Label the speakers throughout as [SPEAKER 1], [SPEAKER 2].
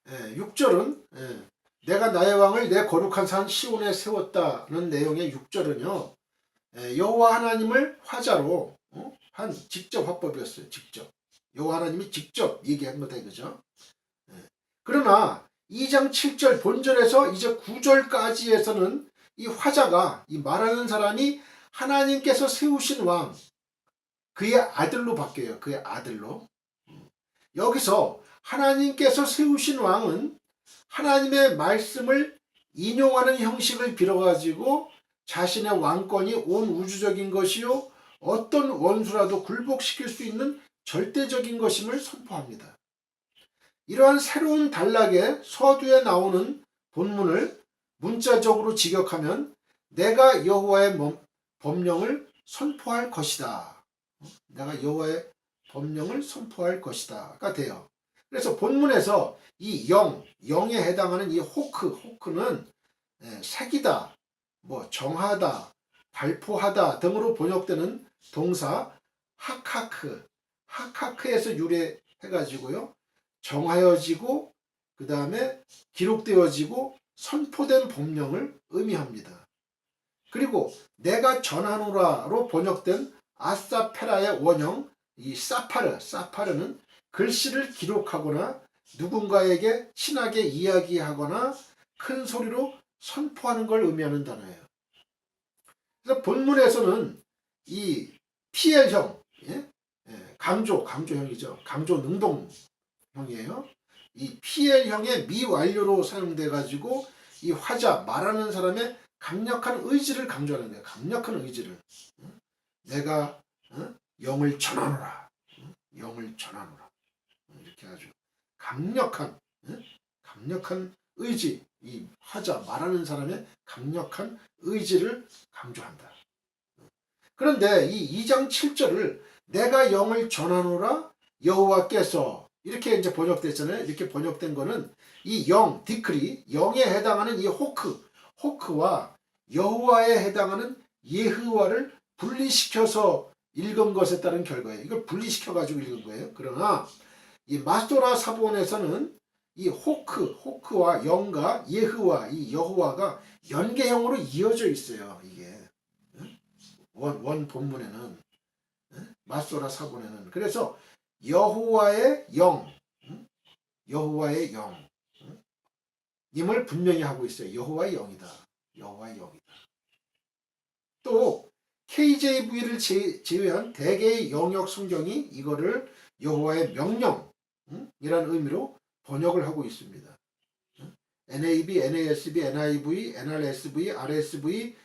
[SPEAKER 1] 6절은 내가 나의 왕을 내 거룩한 산 시온에 세웠다는 내용의 6절은요. 여호와 하나님을 화자로 한 직접 화법이었어요. 직접. 여호와 하나님이 직접 얘기한 거다 이거죠. 그러나 2장 7절 본절에서 이제 9절까지에서는 이 화자가 이 말하는 사람이 하나님께서 세우신 왕 그의 아들로 바뀌어요. 그의 아들로. 여기서 하나님께서 세우신 왕은 하나님의 말씀을 인용하는 형식을 빌어가지고 자신의 왕권이 온 우주적인 것이요 어떤 원수라도 굴복시킬 수 있는 절대적인 것임을 선포합니다. 이러한 새로운 단락의 서두에 나오는 본문을 문자적으로 직역하면 내가 여호와의 법령을 선포할 것이다. 내가 여호와의 법령을 선포할 것이다가 돼요. 그래서 본문에서 이 영에 해당하는 이 호크는 색이다, 뭐 정하다, 발포하다 등으로 번역되는 동사 하카크에서 유래해가지고요. 정하여지고 그 다음에 기록되어지고 선포된 법령을 의미합니다. 그리고 내가 전하노라로 번역된 아사페라의 원형 이 사파르는 글씨를 기록하거나 누군가에게 친하게 이야기하거나 큰 소리로 선포하는 걸 의미하는 단어예요. 그래서 본문에서는 이 PL형, 강조형이죠. 강조 능동형이에요. 이 PL형의 미완료로 사용돼 가지고 이 화자 말하는 사람의 강력한 의지를 강조하는 거예요. 강력한 의지를. 내가 영을 전하노라. 영을 전하노라. 이렇게 아주 강력한 의지, 이 화자 말하는 사람의 강력한 의지를 강조한다. 그런데 이 2장 7절을 내가 영을 전하노라 여호와께서 이렇게 이제 번역됐잖아요. 이렇게 번역된 거는 이 디크리, 영에 해당하는 이 호크와 여호와에 해당하는 예흐와를 분리시켜서 읽은 것에 따른 결과예요. 이걸 분리시켜가지고 읽은 거예요. 그러나 이 마스토라 사본에서는 이 호크와 영과 예흐와 이 여호와가 연계형으로 이어져 있어요. 이게 원 본문에는 마스토라 사본에는 그래서 여호와의 영 임을 분명히 하고 있어요. 여호와의 영이다. 또 KJV를 제외한 대개의 영역 성경이 이거를 여호와의 명령이라는 의미로 번역을 하고 있습니다. NAB, NASB, NIV, NRSV, RSV,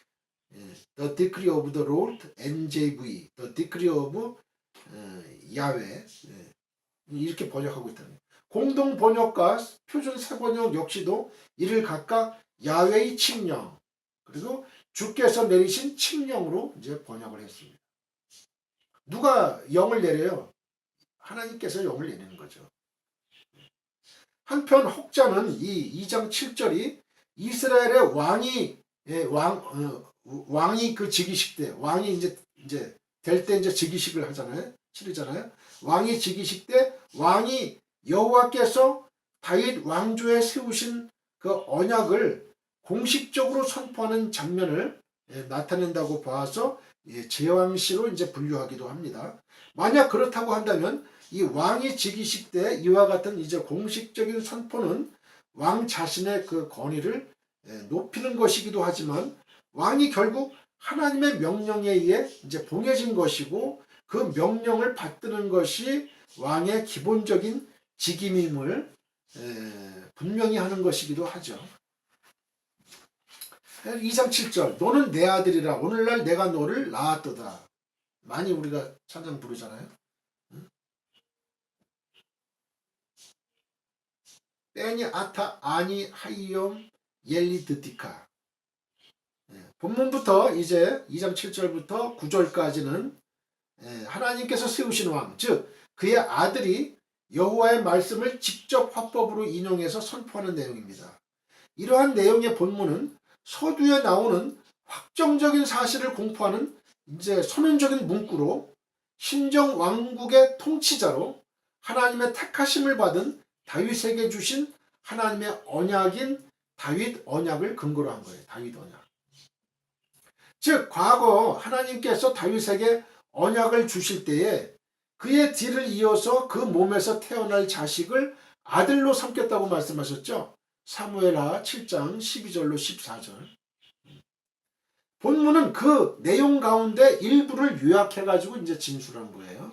[SPEAKER 1] The Decree of the Lord, NJV, The Decree of 야훼 이렇게 번역하고 있다는 거예요. 공동 번역과 표준 세번역 역시도 이를 각각 야훼의 칙령 그리고 주께서 내리신 칙령으로 이제 번역을 했습니다. 누가 영을 내려요? 하나님께서 영을 내리는 거죠. 한편 혹자는 이 2장 7절이 이스라엘의 왕이 그 즉위식 때 왕이 이제 될 때 이제 즉위식을 하잖아요. 치르잖아요. 왕이 즉위식 때 왕이 여호와께서 다윗 왕조에 세우신 그 언약을 공식적으로 선포하는 장면을 나타낸다고 봐서 제왕시로 이제 분류하기도 합니다. 만약 그렇다고 한다면 이 왕이 즉위식 때 이와 같은 이제 공식적인 선포는 왕 자신의 그 권위를 높이는 것이기도 하지만 왕이 결국 하나님의 명령에 의해 이제 봉해진 것이고 그 명령을 받드는 것이 왕의 기본적인 직임임을 분명히 하는 것이기도 하죠. 2장 7절 너는 내 아들이라 오늘날 내가 너를 낳았도다. 많이 우리가 찬양 부르잖아요. 빼니 아타 아니 하이엄 옐리드티카. 본문부터 이제 2장 7절부터 9절까지는 하나님께서 세우신 왕, 즉 그의 아들이 여호와의 말씀을 직접 화법으로 인용해서 선포하는 내용입니다. 이러한 내용의 본문은 서두에 나오는 확정적인 사실을 공포하는 이제 선언적인 문구로 신정 왕국의 통치자로 하나님의 택하심을 받은 다윗에게 주신 하나님의 언약인 다윗 언약을 근거로 한 거예요. 다윗 언약. 즉 과거 하나님께서 다윗에게 언약을 주실 때에 그의 뒤를 이어서 그 몸에서 태어날 자식을 아들로 삼겠다고 말씀하셨죠. 사무엘하 7장 12절로 14절. 본문은 그 내용 가운데 일부를 요약해가지고 이제 진술한 거예요.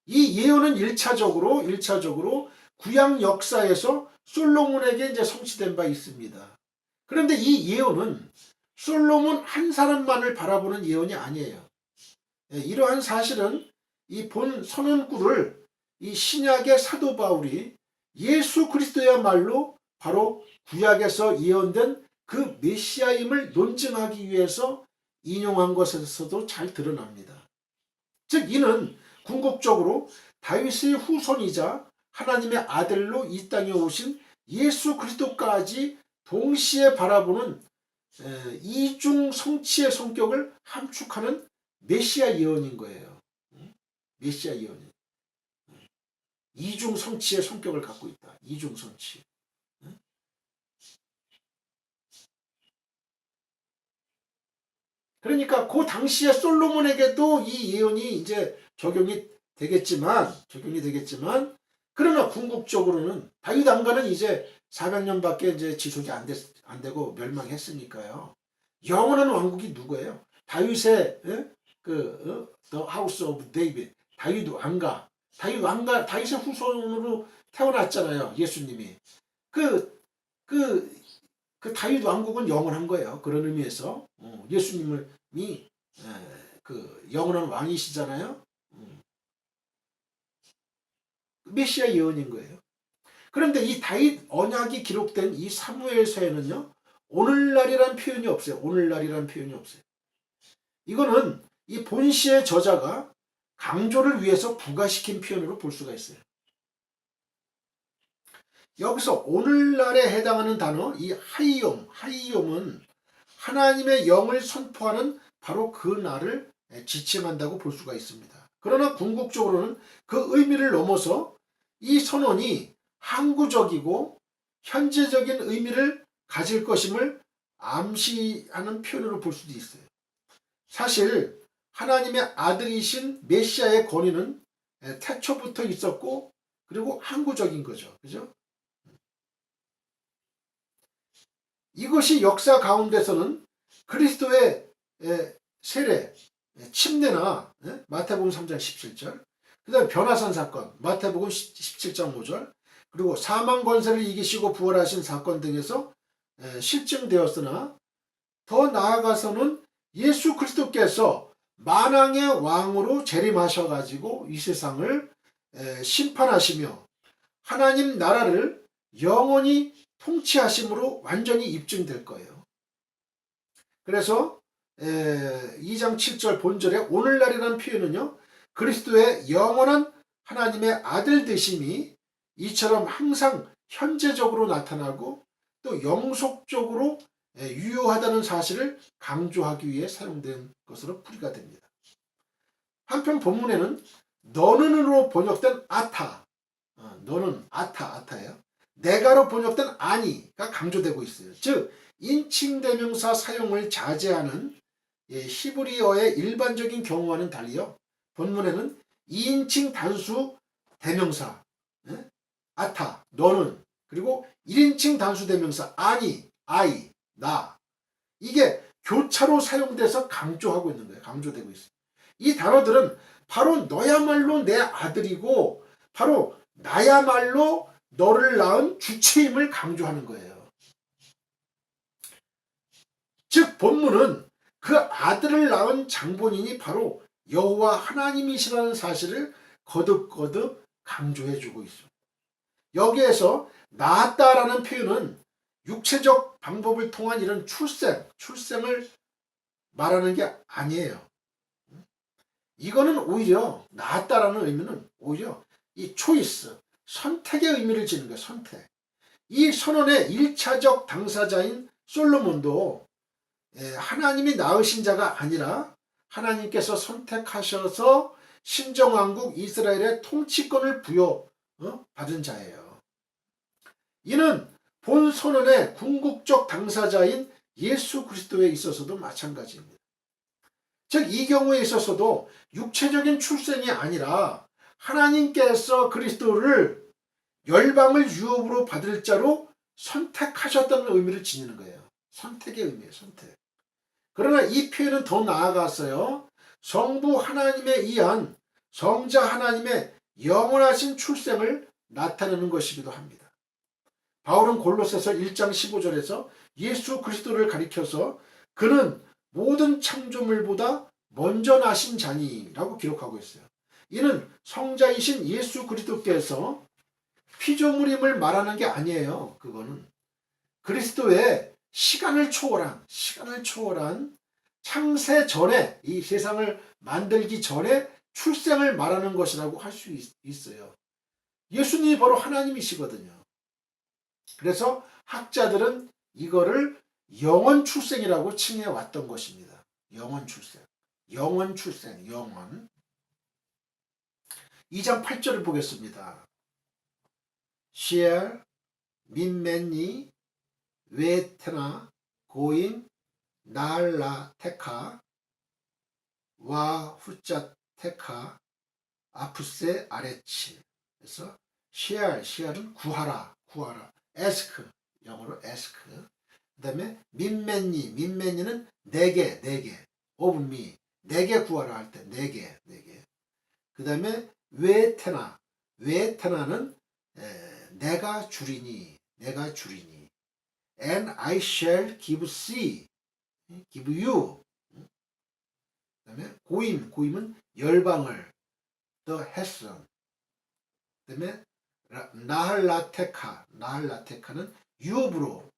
[SPEAKER 1] 이 예언은 1차적으로 구약 역사에서 솔로몬에게 이제 성취된 바 있습니다. 그런데 이 예언은 솔로몬 한 사람만을 바라보는 예언이 아니에요. 이러한 사실은 이 본 선언구를 이 신약의 사도 바울이 예수 그리스도야말로 바로 구약에서 예언된 그 메시아임을 논증하기 위해서 인용한 것에서도 잘 드러납니다. 즉 이는 궁극적으로 다윗의 후손이자 하나님의 아들로 이 땅에 오신 예수 그리스도까지 동시에 바라보는 이중 성취의 성격을 함축하는 메시아 예언인 거예요. 메시아 예언이 이중 성취의 성격을 갖고 있다. 이중 성취. 그러니까 그 당시에 솔로몬에게도 이 예언이 이제 적용이 되겠지만 그러나 궁극적으로는 다윗 왕가는 이제 400년밖에 이제 지속이 안 되고 멸망했으니까요. 영원한 왕국이 누구예요? 다윗의 The House of David. 다윗 왕가, 다윗의 후손으로 태어났잖아요. 예수님이. 그 다윗 왕국은 영원한 거예요. 그런 의미에서 예수님이 그 영원한 왕이시잖아요. 메시아 예언인 거예요. 그런데 이 다윗 언약이 기록된 이 사무엘서에는요. 오늘날이란 표현이 없어요. 오늘날이란 표현이 없어요. 이거는 이 본시의 저자가 강조를 위해서 부가시킨 표현으로 볼 수가 있어요. 여기서 오늘날에 해당하는 단어 이 하이옴은 하나님의 영을 선포하는 바로 그 날을 지칭한다고 볼 수가 있습니다. 그러나 궁극적으로는 그 의미를 넘어서 이 선언이 항구적이고 현재적인 의미를 가질 것임을 암시하는 표현으로 볼 수도 있어요. 사실 하나님의 아들이신 메시아의 권위는 태초부터 있었고 그리고 항구적인 거죠. 그죠? 이것이 역사 가운데서는 그리스도의 세례, 침례나 마태복음 3장 17절, 그 다음에 변화산 사건, 마태복음 17장 5절, 그리고 사망 권세를 이기시고 부활하신 사건 등에서 실증되었으나 더 나아가서는 예수 그리스도께서 만왕의 왕으로 재림하셔가지고 이 세상을 심판하시며 하나님 나라를 영원히 통치하심으로 완전히 입증될 거예요. 그래서 2장 7절 본절에 오늘날이라는 표현은요. 그리스도의 영원한 하나님의 아들 되심이 이처럼 항상 현재적으로 나타나고 또 영속적으로 유효하다는 사실을 강조하기 위해 사용된 것으로 풀이가 됩니다. 한편 본문에는 너는으로 번역된 아타, 너는 아타예요. 내가로 번역된 아니가 강조되고 있어요. 즉 인칭대명사 사용을 자제하는 히브리어의 일반적인 경우와는 달리요. 본문에는 2인칭 단수 대명사 아타, 너는 그리고 1인칭 단수 대명사 아니, I, 나 이게 교차로 사용돼서 강조하고 있는 거예요. 강조되고 있어요. 이 단어들은 바로 너야말로 내 아들이고 바로 나야말로 너를 낳은 주체임을 강조하는 거예요. 즉 본문은 그 아들을 낳은 장본인이 바로 여호와 하나님이시라는 사실을 거듭거듭 강조해주고 있습니다. 여기에서 낳았다라는 표현은 육체적 방법을 통한 이런 출생을 말하는 게 아니에요. 이거는 오히려 낳았다라는 의미는 오히려 이 초이스, 선택의 의미를 지는 거예요. 선택. 이 선언의 1차적 당사자인 솔로몬도 하나님이 낳으신 자가 아니라 하나님께서 선택하셔서 신정왕국 이스라엘의 통치권을 부여받은 자예요. 이는 본 선언의 궁극적 당사자인 예수 그리스도에 있어서도 마찬가지입니다. 즉 이 경우에 있어서도 육체적인 출생이 아니라 하나님께서 그리스도를 열방을 유업으로 받을 자로 선택하셨다는 의미를 지니는 거예요. 선택의 의미예요. 선택. 그러나 이 표현은 더 나아가서요. 성부 하나님에 의한 성자 하나님의 영원하신 출생을 나타내는 것이기도 합니다. 바울은 골로새서 1장 15절에서 예수 그리스도를 가리켜서 그는 모든 창조물보다 먼저 나신 자니라고 기록하고 있어요. 이는 성자이신 예수 그리스도께서 피조물임을 말하는 게 아니에요. 그거는 그리스도의 시간을 초월한 창세 전에, 이 세상을 만들기 전에 출생을 말하는 것이라고 할 수 있어요. 예수님이 바로 하나님이시거든요. 그래서 학자들은 이거를 영원 출생이라고 칭해 왔던 것입니다. 영원 출생. 2장 8절을 보겠습니다. 시엘, 민맨니, 웨테나, 고인, 날라테카, 와후자테카, 아프세, 아레치. 그래서 시알은 구하라. 에스크, 영어로 에스크. 그 다음에 민맨니는 네개, of me. 네개 구하라 할 때 네개. 그 다음에 웨테나는 내가 주리니. And I shall give you. 그 다음에 고임은 열방을, the heson. 그 다음에 나할라테카는 유업으로,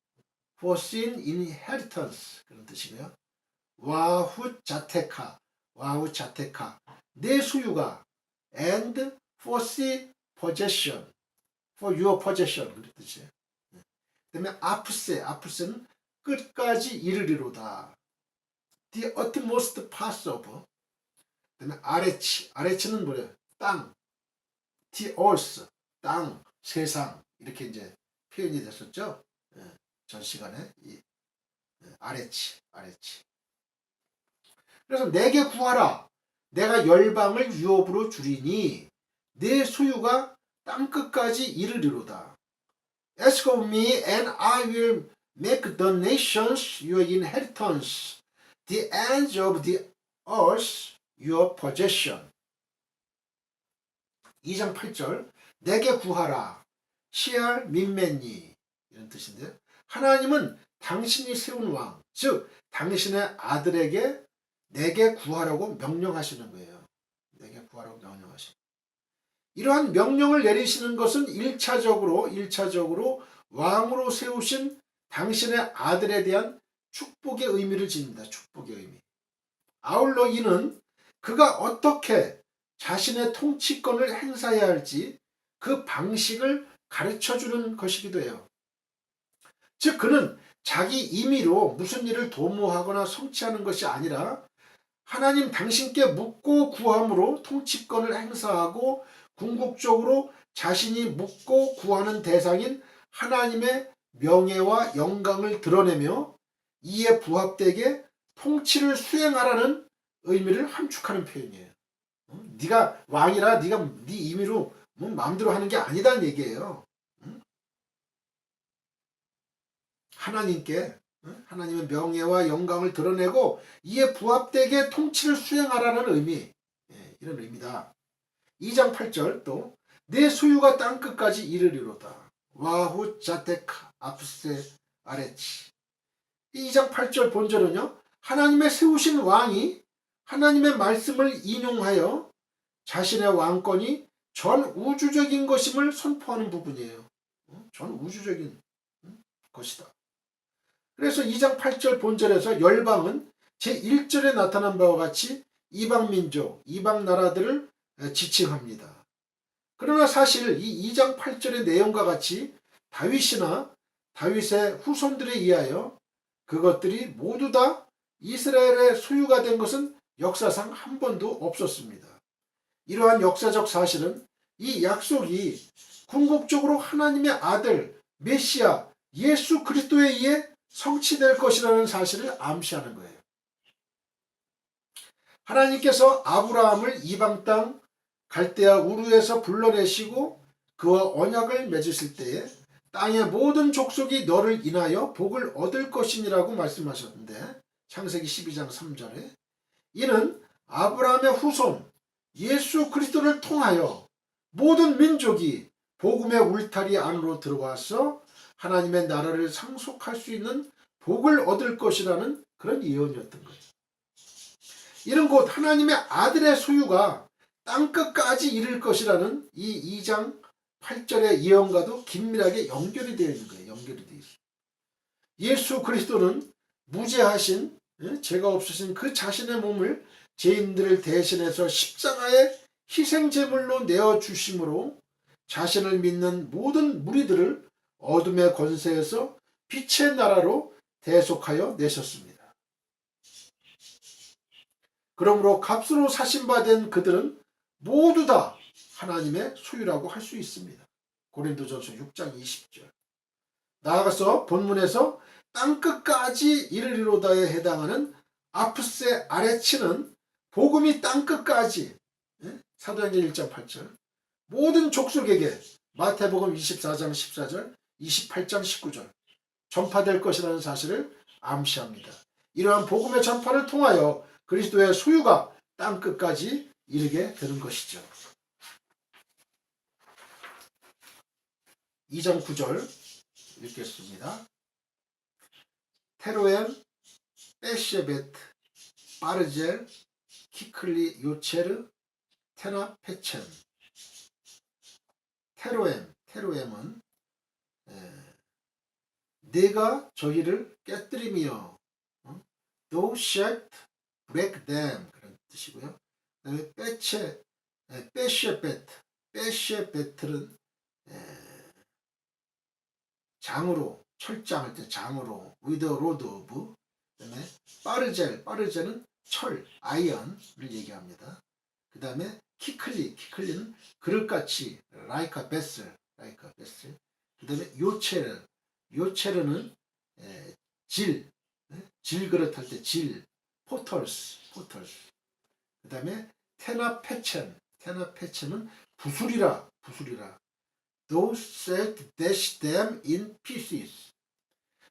[SPEAKER 1] foreseen inheritance 그런 뜻이고요. 와후자테카 내 소유가, and foresee possession, for your possession 그런 뜻이에요. 그 다음에 아프세는 끝까지 이르리로다. The utmost parts of. 그 다음에 아레치는 뭐래요? 땅. The earth, 땅, 세상 이렇게 이제 표현이 됐었죠. 전 시간에 이 아레치. 그래서 내게 구하라. 내가 열방을 유업으로 주리니 내 소유가 땅 끝까지 이르리로다. Ask of me and I will make the nations your inheritance, the ends of the earth your possession. 2장 8절 내게 구하라. 시알 민맨니 이런 뜻인데요. 하나님은 당신이 세운 왕, 즉 당신의 아들에게 내게 구하라고 명령하시는 거예요. 내게 구하라고 명령하시는. 이러한 명령을 내리시는 것은 1차적으로 왕으로 세우신 당신의 아들에 대한 축복의 의미를 지닙니다. 축복의 의미. 아울러 이는 그가 어떻게 자신의 통치권을 행사해야 할지 그 방식을 가르쳐주는 것이기도 해요. 즉 그는 자기 임의로 무슨 일을 도모하거나 성취하는 것이 아니라 하나님 당신께 묻고 구함으로 통치권을 행사하고 궁극적으로 자신이 묻고 구하는 대상인 하나님의 명예와 영광을 드러내며 이에 부합되게 통치를 수행하라는 의미를 함축하는 표현이에요. 네가 왕이라 네가 네 임의로 마음대로 하는 게 아니다는 얘기예요. 하나님께 하나님의 명예와 영광을 드러내고 이에 부합되게 통치를 수행하라는 의미, 이런 의미다. 2장 8절 또 내 소유가 땅끝까지 이르리로다. 와후 자테카 아프세 아레치. 2장 8절 본절은요. 하나님의 세우신 왕이 하나님의 말씀을 인용하여 자신의 왕권이 전 우주적인 것임을 선포하는 부분이에요. 전 우주적인 것이다. 그래서 2장 8절 본절에서 열방은 제1절에 나타난 바와 같이 이방민족, 이방나라들을 지칭합니다. 그러나 사실 이 2장 8절의 내용과 같이 다윗이나 다윗의 후손들에 의하여 그것들이 모두 다 이스라엘의 소유가 된 것은 역사상 한 번도 없었습니다. 이러한 역사적 사실은 이 약속이 궁극적으로 하나님의 아들 메시아 예수 그리스도에 의해 성취될 것이라는 사실을 암시하는 거예요. 하나님께서 아브라함을 이방 땅 갈대아 우르에서 불러내시고 그와 언약을 맺으실 때에 땅의 모든 족속이 너를 인하여 복을 얻을 것이니라고 말씀하셨는데, 창세기 12장 3절에 이는 아브라함의 후손 예수 그리스도를 통하여 모든 민족이 복음의 울타리 안으로 들어와서 하나님의 나라를 상속할 수 있는 복을 얻을 것이라는 그런 예언이었던 거예요. 이는 곧 하나님의 아들의 소유가 땅끝까지 이를 것이라는 이 2장 8절의 예언과도 긴밀하게 연결이 되어 있는 거예요. 연결이 되어 있어요. 예수 그리스도는 무죄하신, 죄가 없으신 그 자신의 몸을 죄인들을 대신해서 십자가의 희생제물로 내어주심으로 자신을 믿는 모든 무리들을 어둠의 권세에서 빛의 나라로 대속하여 내셨습니다. 그러므로 값으로 사신받은 그들은 모두 다 하나님의 소유라고 할 수 있습니다. 고린도전서 6장 20절. 나아가서 본문에서 땅끝까지 이르리로다에 해당하는 아프세 아레치는 복음이 땅끝까지, 사도행전 1장 8절, 모든 족속에게 마태복음 24장 14절, 28장 19절 전파될 것이라는 사실을 암시합니다. 이러한 복음의 전파를 통하여 그리스도의 소유가 땅끝까지 이르게 되는 것이죠. 2장 9절 읽겠습니다. 테로엠, 베셰베트, 바르젤, 키클리, 요체르, 테나, 페첸. 테로엠은 내가 저희를 깨뜨리며 thou shalt break them 그런 뜻이고요. 그다음에 베셰베트는 장으로, 철장할 때 장으로, with a rod of. 그다음에 빠르젤은 철, 아이언을 얘기합니다. 그 다음에 키클리는 그릇같이, like a vessel. 그 다음에 요체르는 질그릇 할 때 포털스. 그 다음에 테나페첸은 부술이라. Thou shalt dash them in pieces.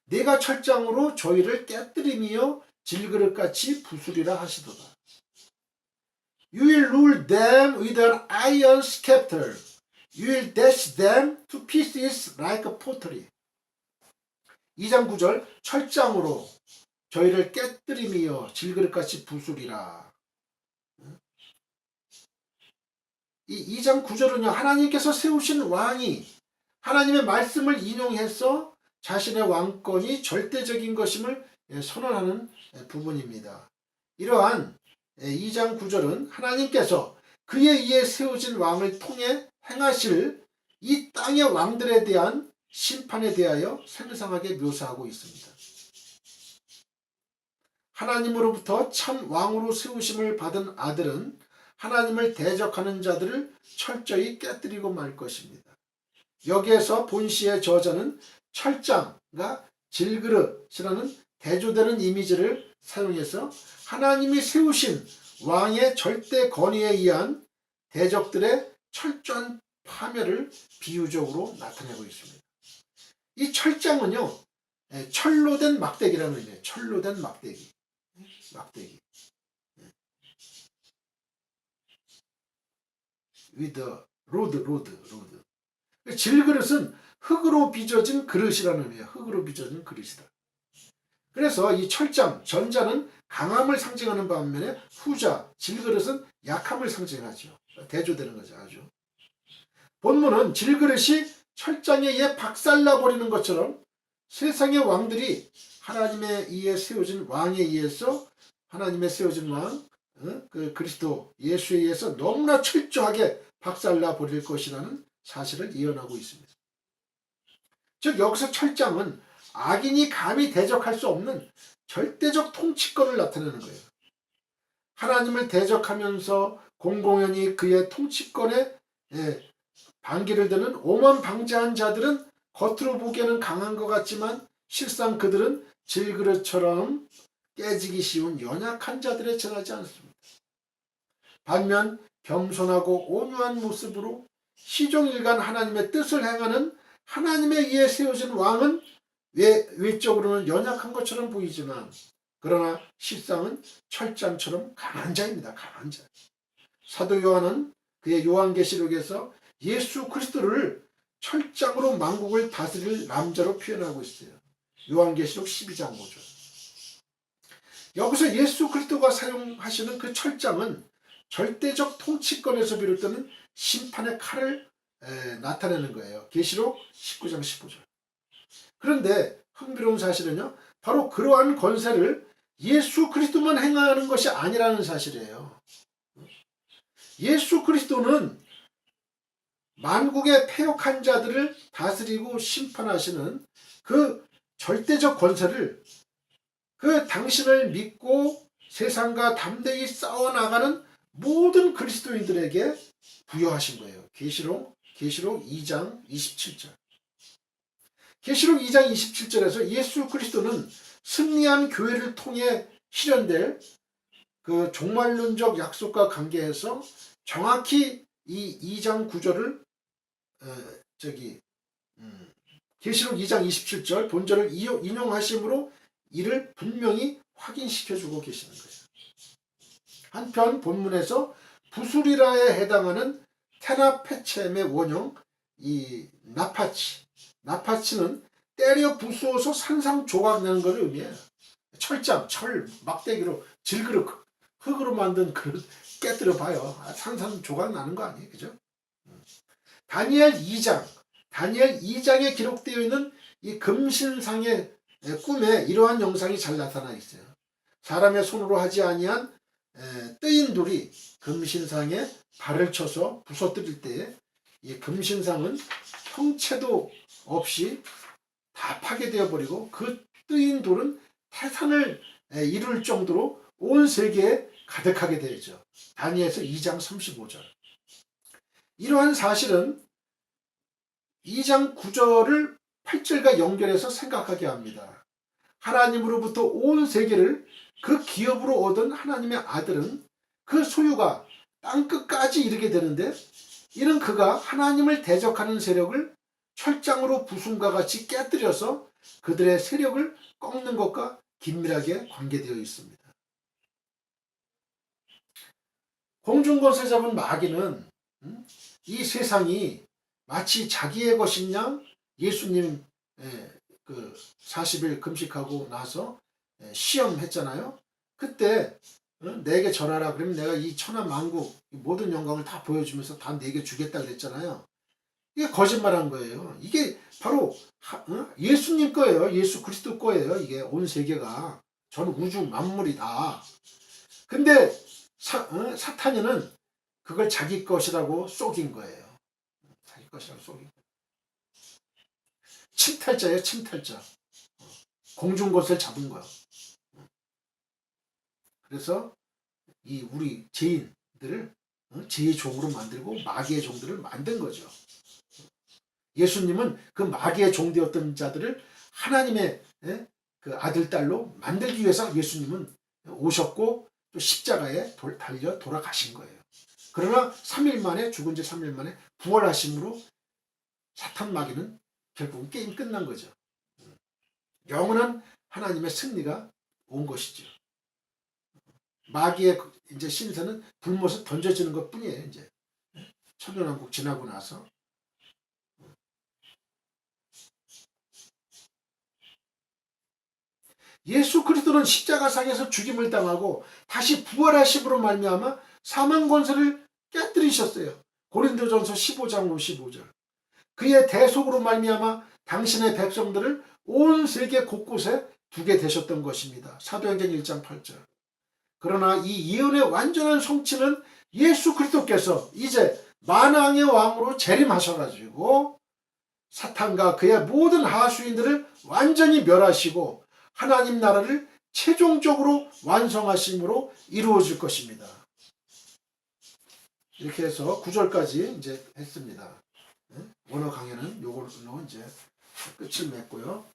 [SPEAKER 1] 내가 철장으로 저희를 깨뜨리며 질그릇같이 부수리라 하시도다. You will rule them with an iron scepter. You will dash them to pieces like pottery. 2장 9절 철장으로 저희를 깨뜨리며 질그릇같이 부수리라. 이 2장 9절은요, 하나님께서 세우신 왕이 하나님의 말씀을 인용해서 자신의 왕권이 절대적인 것임을 선언하는 부분입니다. 이러한 2장 9절은 하나님께서 그에 의해 세워진 왕을 통해 행하실 이 땅의 왕들에 대한 심판에 대하여 생생하게 묘사하고 있습니다. 하나님으로부터 참 왕으로 세우심을 받은 아들은 하나님을 대적하는 자들을 철저히 깨뜨리고 말 것입니다. 여기에서 본시의 저자는 철장과 질그릇이라는 대조되는 이미지를 사용해서 하나님이 세우신 왕의 절대 권위에 의한 대적들의 철저한 파멸을 비유적으로 나타내고 있습니다. 이 철장은요, 철로 된 막대기라는 의미예요. 철로 된 막대기. with road. 질그릇은 흙으로 빚어진 그릇이라는 의미예요. 흙으로 빚어진 그릇이다. 그래서 이 철장, 전자는 강함을 상징하는 반면에 후자, 질그릇은 약함을 상징하죠. 대조되는 거죠. 아주. 본문은 질그릇이 철장에 의해 박살나버리는 것처럼 세상의 왕들이 하나님에 의해 세워진 왕에 의해서 하나님의 세워진 왕, 그 그리스도 예수에 의해서 너무나 철저하게 박살나버릴 것이라는 사실을 예언하고 있습니다. 즉 여기서 철장은 악인이 감히 대적할 수 없는 절대적 통치권을 나타내는 거예요. 하나님을 대적하면서 공공연히 그의 통치권에 반기를 드는 오만 방자한 자들은 겉으로 보기에는 강한 것 같지만 실상 그들은 질그릇처럼 깨지기 쉬운 연약한 자들에 지나지 않습니다. 반면 겸손하고 온유한 모습으로 시종일관 하나님의 뜻을 행하는 하나님에 의해 세워진 왕은 외적으로는 연약한 것처럼 보이지만 그러나 실상은 철장처럼 강한 자입니다. 강한 자. 사도 요한은 그의 요한계시록에서 예수 그리스도를 철장으로 만국을 다스릴 남자로 표현하고 있어요. 요한계시록 12장 5절. 여기서 예수 그리스도가 사용하시는 그 철장은 절대적 통치권에서 비롯되는 심판의 칼을 나타내는 거예요. 계시록 19장 15절. 그런데 흥미로운 사실은요, 바로 그러한 권세를 예수 그리스도만 행하는 것이 아니라는 사실이에요. 예수 그리스도는 만국의 패역한 자들을 다스리고 심판하시는 그 절대적 권세를 그 당신을 믿고 세상과 담대히 싸워나가는 모든 그리스도인들에게 부여하신 거예요. 계시록 2장 27절. 계시록 2장 27절에서 예수 그리스도는 승리한 교회를 통해 실현될 그 종말론적 약속과 관계해서 정확히 이 2장 9절을 계시록 2장 27절 본절을 인용하심으로 이를 분명히 확인시켜주고 계시는 거예요. 한편 본문에서 부수리라에 해당하는 테나페쳔의 원형 이 나파치는 때려 부수어서 산산조각 내는 것을 의미해요. 철장, 철, 막대기로 질그릇, 흙으로 만든 그릇 깨뜨려 봐요. 산산조각 나는 거 아니에요. 그죠? 다니엘 2장에 기록되어 있는 이 금신상의 꿈에 이러한 영상이 잘 나타나 있어요. 사람의 손으로 하지 아니한 뜨인 돌이 금신상에 발을 쳐서 부서뜨릴 때에 이 금신상은 형체도 없이 다 파괴되어 버리고 그 뜨인 돌은 태산을 이룰 정도로 온 세계에 가득하게 되죠. 다니엘서 2장 35절. 이러한 사실은 2장 9절을 8절과 연결해서 생각하게 합니다. 하나님으로부터 온 세계를 그 기업으로 얻은 하나님의 아들은 그 소유가 땅끝까지 이르게 되는데 이는 그가 하나님을 대적하는 세력을 철장으로 부순과 같이 깨뜨려서 그들의 세력을 꺾는 것과 긴밀하게 관계되어 있습니다. 공중권세 잡은 마귀는 이 세상이 마치 자기의 것인 양 예수님 그 40일 금식하고 나서 시험했잖아요. 그때 내게 절하라 그러면 내가 이 천하 만국 모든 영광을 다 보여주면서 다 내게 주겠다 그랬잖아요. 이게 거짓말한 거예요. 이게 바로 예수님 거예요. 예수 그리스도 거예요. 이게 온 세계가 전 우주 만물이 다. 근데 사탄이는 그걸 자기 것이라고 속인 거예요. 자기 것이라고 속인 거예요. 침탈자예요. 침탈자. 공중것을 잡은 거예요. 그래서 이 우리 죄인들을 죄의 종으로 만들고 마귀의 종들을 만든 거죠. 예수님은 그 마귀의 종되었던 자들을 하나님의 그 아들 딸로 만들기 위해서 예수님은 오셨고 또 십자가에 달려 돌아가신 거예요. 그러나 3일 만에 죽은 지 3일 만에 부활하심으로 사탄 마귀는 결국은 게임 끝난 거죠. 영원한 하나님의 승리가 온 것이죠. 마귀의 이제 신세는 불못에 던져지는 것 뿐이에요. 이제 천년왕국 지나고 나서. 예수 그리스도는 십자가상에서 죽임을 당하고 다시 부활하심으로 말미암아 사망 권세를 깨뜨리셨어요. 고린도전서 15장 55절. 그의 대속으로 말미암아 당신의 백성들을 온 세계 곳곳에 두게 되셨던 것입니다. 사도행전 1장 8절. 그러나 이 예언의 완전한 성취는 예수 그리스도께서 이제 만왕의 왕으로 재림하셔가지고 사탄과 그의 모든 하수인들을 완전히 멸하시고 하나님 나라를 최종적으로 완성하심으로 이루어질 것입니다. 이렇게 해서 9절까지 이제 했습니다. 원어 강의는 요걸로 이제 끝을 맺고요.